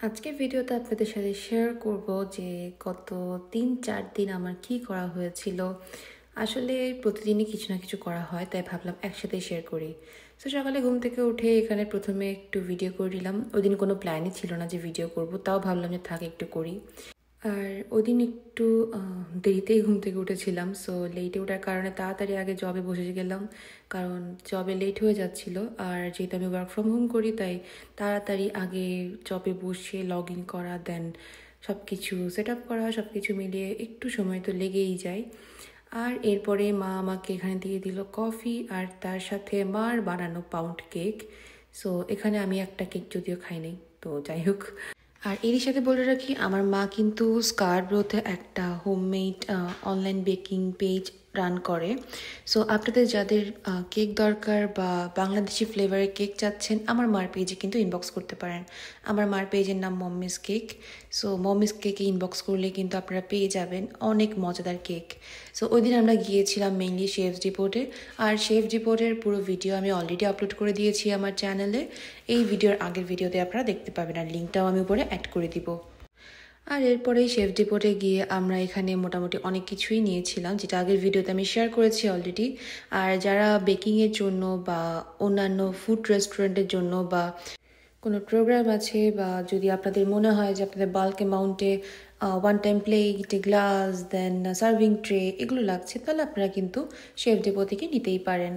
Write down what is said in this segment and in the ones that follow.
আজকে ভিডিওতে আপনাদের সাথে শেয়ার করব যে গত ৩-৪ দিন আমার কি করা হয়েছিল। আসলে প্রতিদিনই কিছু না কিছু করা হয়, তাই ভাবলাম একসাথে শেয়ার করি। সো সকালে ঘুম থেকে উঠে এখানে প্রথমে একটু ভিডিও করে নিলাম। ওইদিন কোনো প্ল্যানই ছিল না যে ভিডিও করব, তাও ভাবলাম যে থাক একটু করি। আর ওইদিন একটু দেরিতেই ঘুম থেকে উঠেছিলাম, সো লেটে ওঠার কারণে তাড়াতাড়ি আগে জবে বসে গেলাম, কারণ জবে লেট হয়ে যাচ্ছিল। আর যেহেতু আমি ওয়ার্ক ফ্রম হোম করি, তাই তাড়াতাড়ি আগে জবে বসে লগ ইন করা, দেন সব কিছু সেট আপ করা, সব কিছু মিলিয়ে একটু সময় তো লেগেই যায়। আর এরপরে মা আমাকে এখানে দিয়ে দিল কফি আর তার সাথে মার বানানো পাউন্ড কেক। সো এখানে আমি একটা কেক যদিও খাই নাই, তো যাই হোক। আর এরই সাথে বলে রাখি, আমার মা কিন্তু স্কারব্রোতে একটা homemade online baking page run করে। সো আপনাদের যাদের কেক দরকার বা বাংলাদেশি ফ্লেভারের কেক চাচ্ছেন, আমার মার পেজে কিন্তু ইনবক্স করতে পারেন। আমার মার পেজের নাম মম্মিস কেক। সো মম্মিস কেকে ইনবক্স করলে কিন্তু আপনারা পেয়ে যাবেন অনেক মজাদার কেক। সো ওই দিন আমরা গিয়েছিলাম মেইনলি শেফস ডিপোর্টে। আর শেফ ডিপোর্টের পুরো ভিডিও আমি অলরেডি আপলোড করে দিয়েছি আমার চ্যানেলে। এই ভিডিওর আগের ভিডিওতে আপনারা দেখতে পাবেন, আর লিঙ্কটাও আমি উপরে অ্যাড করে দিব। আর এরপরেই শেফ ডিপোর্টে গিয়ে আমরা এখানে মোটামুটি অনেক কিছুই নিয়েছিলাম, যেটা আগের ভিডিওতে আমি শেয়ার করেছি অলরেডি। আর যারা বেকিংয়ের জন্য বা অন্যান্য ফুড রেস্টুরেন্টের জন্য বা কোনো প্রোগ্রাম আছে, বা যদি আপনাদের মনে হয় যে আপনাদের বাল্ক অ্যামাউন্টে one time plate, glass, then serving tray এগুলো লাগছে, তাহলে আপনারা কিন্তু শেফ ডিপো থেকে নিতেই পারেন।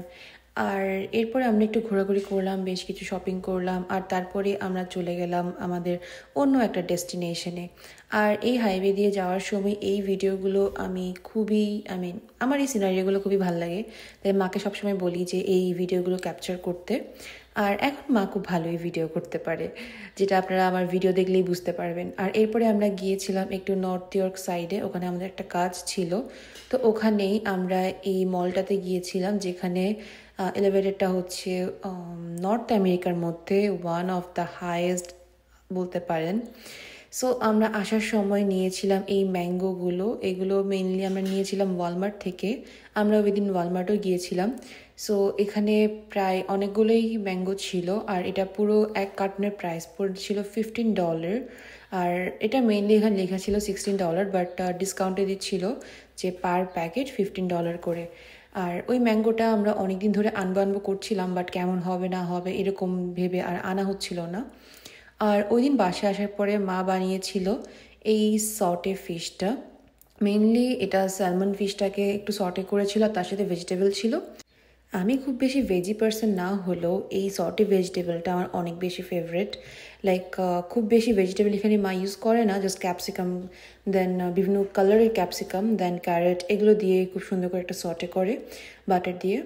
আর এরপরে আমরা একটু ঘোরাঘুরি করলাম, বেশ কিছু শপিং করলাম, আর তারপরে আমরা চলে গেলাম আমাদের অন্য একটা ডেস্টিনেশনে। আর এই হাইওয়ে দিয়ে যাওয়ার সময় এই ভিডিওগুলো আমি খুবই আমার এই সিনারিওগুলো খুবই ভালো লাগে, তাই মাকে সবসময় বলি যে এই ভিডিওগুলো ক্যাপচার করতে। আর এখন মা খুব ভালোই ভিডিও করতে পারে, যেটা আপনারা আমার ভিডিও দেখলেই বুঝতে পারবেন। আর এরপরে আমরা গিয়েছিলাম একটু নর্থ ইয়র্ক সাইডে, ওখানে আমাদের একটা কাজ ছিল। তো ওখানেই আমরা এই মলটাতে গিয়েছিলাম, যেখানে এলিভেটরটা হচ্ছে নর্থ আমেরিকার মধ্যে ওয়ান অফ দ্য হাইয়েস্ট বলতে পারেন। সো আমরা আসার সময় নিয়েছিলাম এই ম্যাঙ্গোগুলো, এগুলো মেইনলি আমরা নিয়েছিলাম ওয়ালমার্ট থেকে। আমরা ওই দিন ওয়ালমার্টও গিয়েছিলাম। সো এখানে প্রায় অনেকগুলোই ম্যাঙ্গো ছিল, আর এটা পুরো এক কার্টনের প্রাইস পড়েছিল $15। আর এটা মেইনলি এখানে লেখা ছিল $16, বাট ডিসকাউন্টে দিচ্ছিল যে পার প্যাকেট $15 করে। আর ওই ম্যাঙ্গোটা আমরা অনেকদিন ধরে আনবো করছিলাম, বাট কেমন হবে না হবে এরকম ভেবে আর আনা হচ্ছিল না। আর ওই দিন বাসায় আসার পরে মা বানিয়েছিল এই সটে ফিশটা। মেইনলি এটা স্যালমন ফিশটাকে একটু সটে করেছিল, তার সাথে ভেজিটেবল ছিল। আমি খুব বেশি ভেজি পার্সন না হলেও এই সটে ভেজিটেবলটা আমার অনেক বেশি ফেভারিট। লাইক খুব বেশি ভেজিটেবল এখানে মা ইউজ করে না, জাস্ট ক্যাপসিকাম, দেন বিভিন্ন কালারের ক্যাপসিকাম, দেন ক্যারেট, এগুলো দিয়ে খুব সুন্দর করে একটা সটে করে বাটার দিয়ে।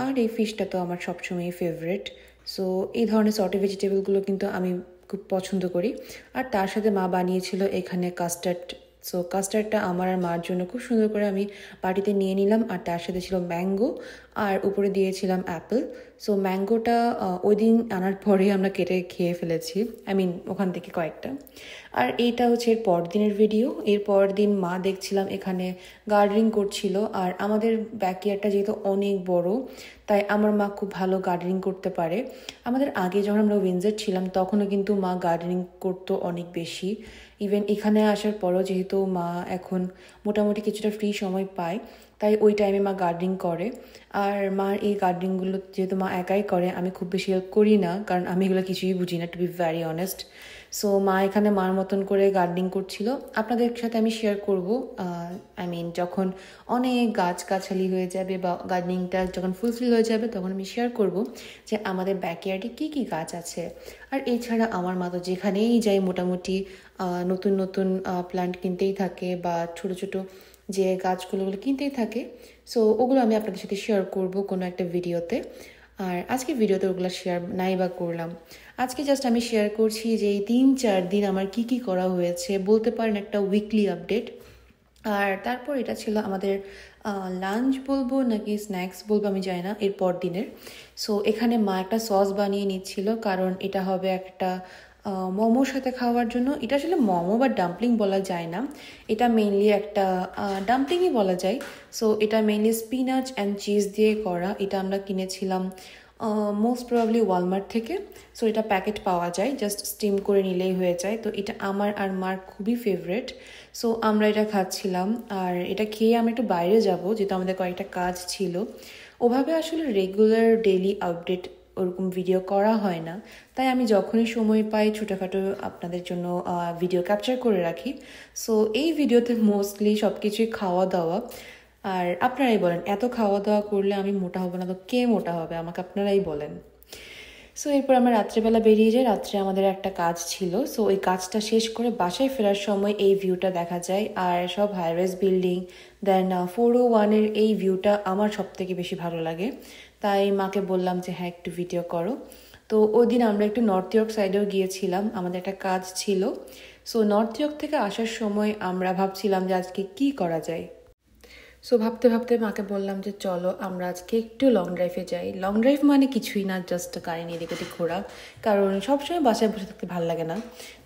আর এই ফিশটা তো আমার সবসময়ই ফেভারিট। সো এই ধরনের সটে ভেজিটেবলগুলো কিন্তু আমি খুব পছন্দ করি। আর তার সাথে মা বানিয়েছিল এখানে কাস্টার্ড। সো কাস্টার্ডটা আমার আর মার জন্য খুব সুন্দর করে আমি বাটিতে নিয়ে নিলাম, আর তার সাথে ছিল ম্যাঙ্গো, আর উপরে দিয়েছিলাম অ্যাপেল। সো ম্যাঙ্গোটা ওই দিন আনার পরে আমরা কেটে খেয়ে ফেলেছি, ওখান থেকে কয়েকটা। আর এইটা হচ্ছে এর পর দিনের ভিডিও। এর পর দিন মা দেখছিলাম এখানে গার্ডেনিং করছিল। আর আমাদের ব্যাকইয়ার্ডটা যেহেতু অনেক বড়, তাই আমার মা খুব ভালো গার্ডেনিং করতে পারে। আমাদের আগে যখন আমরা উইন্ডসর ছিলাম, তখনও কিন্তু মা গার্ডেনিং করতো অনেক বেশি। ইভেন এখানে আসার পরও যেহেতু মা এখন মোটামুটি কিছুটা ফ্রি সময় পায়, তাই ওই টাইমে মা গার্ডেনিং করে। আর মার এই গার্ডেনিংগুলো যেহেতু মা একাই করে, আমি খুব বেশি হেল্প করি না, কারণ আমি এগুলো কিছুই বুঝি না, to be very honest. So মা এখানে মার মতন করে গার্ডেনিং করছিল। আপনাদের সাথে আমি শেয়ার করব যখন অনেক গাছগাছালি হয়ে যাবে বা গার্ডেনিংটা যখন ফুলফিল হয়ে যাবে, তখন আমি শেয়ার করব যে আমাদের ব্যাকইয়ার্ডে কী কী গাছ আছে। আর এছাড়া আমার মা তো যেখানেই যাই মোটামুটি নতুন নতুন প্ল্যান্ট কিনতেই থাকে, বা ছোট ছোট যে গাছগুলো কিনতেই থাকে। সো ওগুলো আমি আপনাদের সাথে শেয়ার করব কোনো একটা ভিডিওতে। আর আজকে ভিডিওতে ওগুলো শেয়ার নাই বা করলাম, আজকে জাস্ট আমি শেয়ার করছি যে এই 3-4 দিন আমার কি কি করা হয়েছে, বলতে পারেন একটা উইকলি আপডেট। আর তারপর এটা ছিল আমাদের লাঞ্চ বলবো নাকি স্ন্যাক্স বলবো আমি জানি না, এরপর দিনের। সো এখানে মা একটা সস বানিয়ে নিচ্ছিল, কারণ এটা হবে একটা মোমোর সাথে খাওয়ার জন্য। এটা আসলে মোমো বা ডাম্পলিং বলা যায় না, এটা মেইনলি একটা ডাম্পলিংই বলা যায়। সো এটা মেইনলি স্পিনাচ অ্যান্ড চিজ দিয়ে করা। এটা আমরা কিনেছিলাম মোস্ট প্রবাবলি ওয়ালমার্ট থেকে। সো এটা প্যাকেট পাওয়া যায়, জাস্ট স্টিম করে নিলেই হয়ে যায়। তো এটা আমার আর মার খুবই ফেভারেট। সো আমরা এটা খাচ্ছিলাম, আর এটা খেয়ে আমি একটু বাইরে যাব, যেহেতু আমাদের কয়েকটা কাজ ছিল। ওভাবে আসলে রেগুলার ডেইলি আপডেট ওরকম ভিডিও করা হয় না, তাই আমি যখনই সময় পাই ছোটোখাটো আপনাদের জন্য ভিডিও ক্যাপচার করে রাখি। সো এই ভিডিওতে মোস্টলি সব কিছুই খাওয়া দাওয়া। আর আপনারাই বলেন, এত খাওয়া দাওয়া করলে আমি মোটা হব না তো কে মোটা হবে, আমাকে আপনারাই বলেন। সো এরপর আমরা রাত্রেবেলা বেরিয়ে যাই। রাত্রে আমাদের একটা কাজ ছিল, সো ওই কাজটা শেষ করে বাসায় ফেরার সময় এই ভিউটা দেখা যায়, আর সব হাইরাইজ বিল্ডিং। দেন 401-এর এই ভিউটা আমার সব থেকে বেশি ভালো লাগে, তাই মাকে বললাম যে হ্যাঁ একটু ভিডিও করো। তো ওই দিন আমরা একটু নর্থ ইয়র্ক সাইডেও গিয়েছিলাম, আমাদের একটা কাজ ছিল। সো নর্থ ইয়র্ক থেকে আসার সময় আমরা ভাবছিলাম যে আজকে কি করা যায়। সো ভাবতে ভাবতে মাকে বললাম যে চলো আমরা আজকে একটু লং ড্রাইভে যাই। লং ড্রাইভ মানে কিছুই না, জাস্ট গাড়ি নিয়ে এদিক ওদিক ঘোরা, কারণ সবসময় বাসায় বসে থাকতে ভালো লাগে না।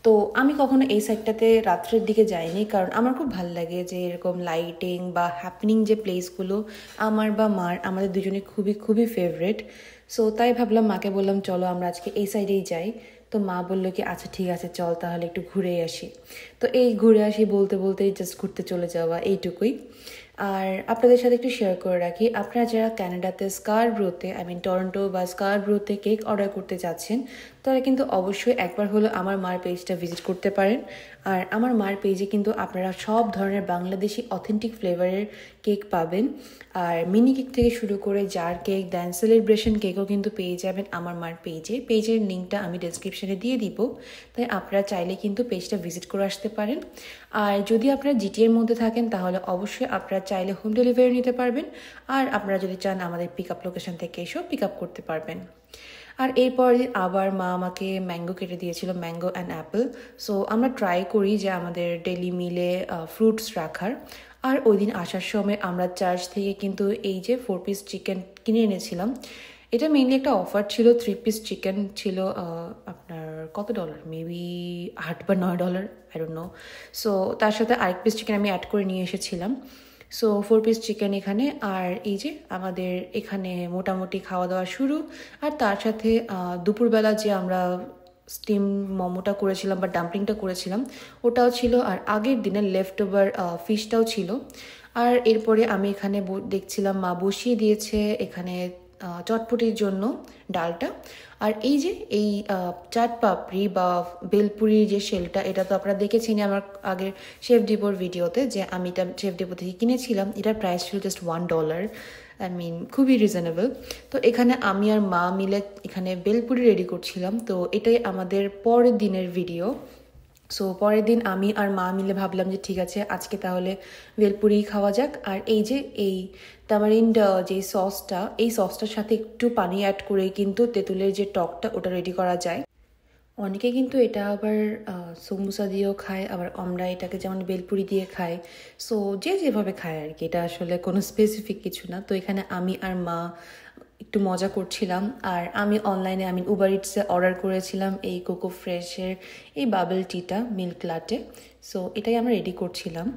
তো আমি কখনো এই সাইডটাতে রাত্রের দিকে যাইনি, কারণ আমার খুব ভালো লাগে যে এরকম লাইটিং বা হ্যাপনিং যে প্লেসগুলো আমার বা মার, আমাদের দুজনে খুবই খুবই ফেভারেট। সো তাই ভাবলাম, মাকে বললাম চলো আমরা আজকে এই সাইডেই যাই। তো মা বললো কি আচ্ছা ঠিক আছে চল তাহলে একটু ঘুরে আসি। তো এই ঘুরে আসি বলতে বলতেই জাস্ট ঘুরতে চলে যাওয়া, এইটুকুই। আর আপনাদের সাথে একটু শেয়ার করে রাখি, আপনারা যারা ক্যানাডাতে স্কারব্রোতে টরন্টো বা স্কারব্রোতে কেক অর্ডার করতে যাচ্ছেন, তারা কিন্তু অবশ্যই একবার হলো আমার মার পেজটা ভিজিট করতে পারেন। আর আমার মার পেজে কিন্তু আপনারা সব ধরনের বাংলাদেশি অথেন্টিক ফ্লেভারের কেক পাবেন। আর মিনি কেক থেকে শুরু করে জার কেক, দেন সেলিব্রেশন কেকও কিন্তু পেয়ে যাবেন আমার মার পেজে। পেজের লিঙ্কটা আমি ডেসক্রিপশনে দিয়ে দিব, তাই আপনারা চাইলে কিন্তু পেজটা ভিজিট করে আসতে পারেন। আর যদি আপনারা জিটিএর মধ্যে থাকেন তাহলে অবশ্যই আপনারা চাইলে হোম ডেলিভারি নিতে পারবেন, আর আপনারা যদি চান আমাদের পিক আপ লোকেশন থেকে এসেও পিক আপ করতে পারবেন। আর এরপর আবার মা আমাকে ম্যাঙ্গো কেটে দিয়েছিল, ম্যাঙ্গো অ্যান্ড অ্যাপেল। সো আমরা ট্রাই করি যে আমাদের ডেলি মিলে ফ্রুটস রাখার। আর ওই দিন আসার সময় আমরা চার্চ থেকে কিন্তু এই যে 4 পিস চিকেন কিনে এনেছিলাম। এটা মেইনলি একটা অফার ছিল, 3 পিস চিকেন ছিল আপনার কত ডলার, মেবি $8 বা $9, আই ডোন্ট নো। সো তার সাথে আরেক পিস চিকেন আমি অ্যাড করে নিয়ে এসেছিলাম। সো 4 পিস চিকেন এখানে। আর এই যে আমাদের এখানে মোটামুটি খাওয়া দাওয়া শুরু। আর তার সাথে দুপুরবেলা যে আমরা স্টিম মোমোটা করেছিলাম বা ডাম্পলিংটা করেছিলাম ওটাও ছিল, আর আগের দিনের লেফট ওভার ফিশটাও ছিল। আর এরপরে আমি এখানে দেখছিলাম মা বসিয়ে দিয়েছে এখানে চটপটির জন্য ডালটা। আর এই যে এই চাট পাপড়ি বা বেলপুরির যে শেলটা, এটা তো আপনারা দেখেছেন আমার আগের শেফ ডিপোর ভিডিওতে, যে আমি এটা শেফ ডিপো থেকে কিনেছিলাম। এটার প্রাইস ছিল জাস্ট $1, আই মিন খুবই রিজনেবল। তো এখানে আমি আর মা মিলে এখানে বেলপুরি রেডি করছিলাম। তো এটাই আমাদের পরের দিনের ভিডিও। সো পরের দিন আমি আর মা মিলে ভাবলাম যে ঠিক আছে আজকে তাহলে ভেলপুরি খাওয়া যাক। আর এই যে এই তামারিন্ড যে সসটা, এই সসটার সাথে একটু পানি অ্যাড করে কিন্তু তেঁতুলের যে টকটা ওটা রেডি করা যায়। অনেকে কিন্তু এটা আবার সমুসা দিয়েও খায়, আবার আমরা এটাকে যেমন বেলপুরি দিয়ে খাই। সো যে যেভাবে খায় আর কি, এটা আসলে কোনো স্পেসিফিক কিছু না। তো এখানে আমি আর মা একটু মজা করছিলাম। আর আমি অনলাইনে উবার ইটসে অর্ডার করেছিলাম এই কোকো ফ্রেশের এই বাবল টিটা মিল্ক লাটে। সো এটাই আমরা রেডি করছিলাম।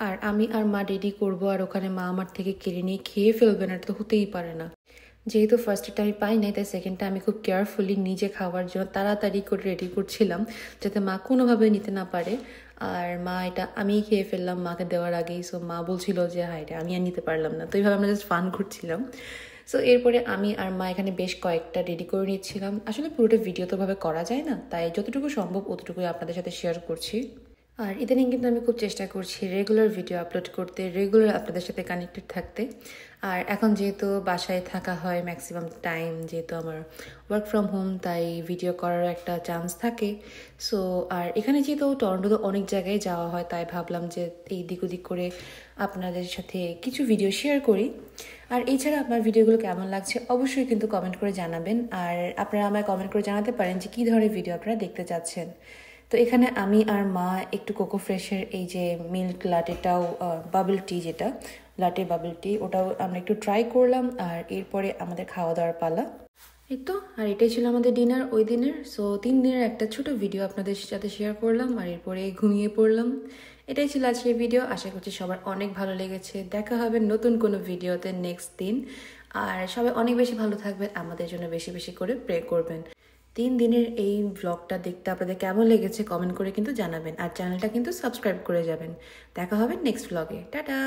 আর আমি আর মা রেডি করব, আর ওখানে মা আমার থেকে কেড়ে নিয়ে খেয়ে ফেলবে না, এটা তো হতেই পারে না। যেহেতু ফার্স্টটা আমি পাই নাই, তাই সেকেন্ডটা আমি খুব কেয়ারফুলি নিজে খাওয়ার জন্য তাড়াতাড়ি করে রেডি করছিলাম, যাতে মা কোনোভাবে নিতে না পারে। আর মা এটা আমিই খেয়ে ফেললাম মাকে দেওয়ার আগেই। সো মা বলছিল যে হাই রে আমি আর নিতে পারলাম না। তো এইভাবে আমরা জাস্ট ফান করছিলাম। সো এরপরে আমি আর মা এখানে বেশ কয়েকটা রেডি করে নিচ্ছিলাম। আসলে পুরোটা ভিডিও তো ভাবে করা যায় না, তাই যতটুকু সম্ভব অতটুকুই আপনাদের সাথে শেয়ার করছি। আর ইদানিং কিন্তু আমি খুব চেষ্টা করছি রেগুলার ভিডিও আপলোড করতে, রেগুলার আপনাদের সাথে কানেক্টেড থাকতে। আর এখন যেহেতু বাসায় থাকা হয় ম্যাক্সিমাম টাইম, যেহেতু আমার ওয়ার্ক ফ্রম হোম, তাই ভিডিও করার একটা চান্স থাকে। সো আর এখানে যেহেতু টরন্টোতে অনেক জায়গায় যাওয়া হয়, তাই ভাবলাম যে এই দিক ওদিক করে আপনাদের সাথে কিছু ভিডিও শেয়ার করি। আর এছাড়া আপনার ভিডিওগুলো কেমন লাগছে অবশ্যই কিন্তু কমেন্ট করে জানাবেন। আর আপনারা আমায় কমেন্ট করে জানাতে পারেন যে কী ধরনের ভিডিও আপনারা দেখতে চাচ্ছেন। তো এখানে আমি আর মা একটু কোকো ফ্রেশের এই যে মিল্ক লাটেটাও, বাবল টি যেটা লাটে বাবল টি, ওটাও আমরা একটু ট্রাই করলাম। আর এরপরে আমাদের খাওয়া দাওয়ার পালা। এই তো, আর এটাই ছিল আমাদের ডিনার ওই দিনের। সো 3 দিনের একটা ছোট ভিডিও আপনাদের সাথে শেয়ার করলাম, আর এরপরে ঘুমিয়ে পড়লাম। এটাই ছিল আজকের ভিডিও। আশা করছি সবার অনেক ভালো লেগেছে। দেখা হবে নতুন কোনো ভিডিওতে নেক্সট দিন। আর সবাই অনেক বেশি ভালো থাকবেন, আমাদের জন্য বেশি বেশি করে প্রে করবেন। 3 দিনের এই ব্লগটা দেখতে আপনাদের কেমন লেগেছে কমেন্ট করে কিন্তু জানাবেন, আর চ্যানেলটা কিন্তু সাবস্ক্রাইব করে যাবেন। দেখা হবে নেক্সট ব্লগে। টাটা।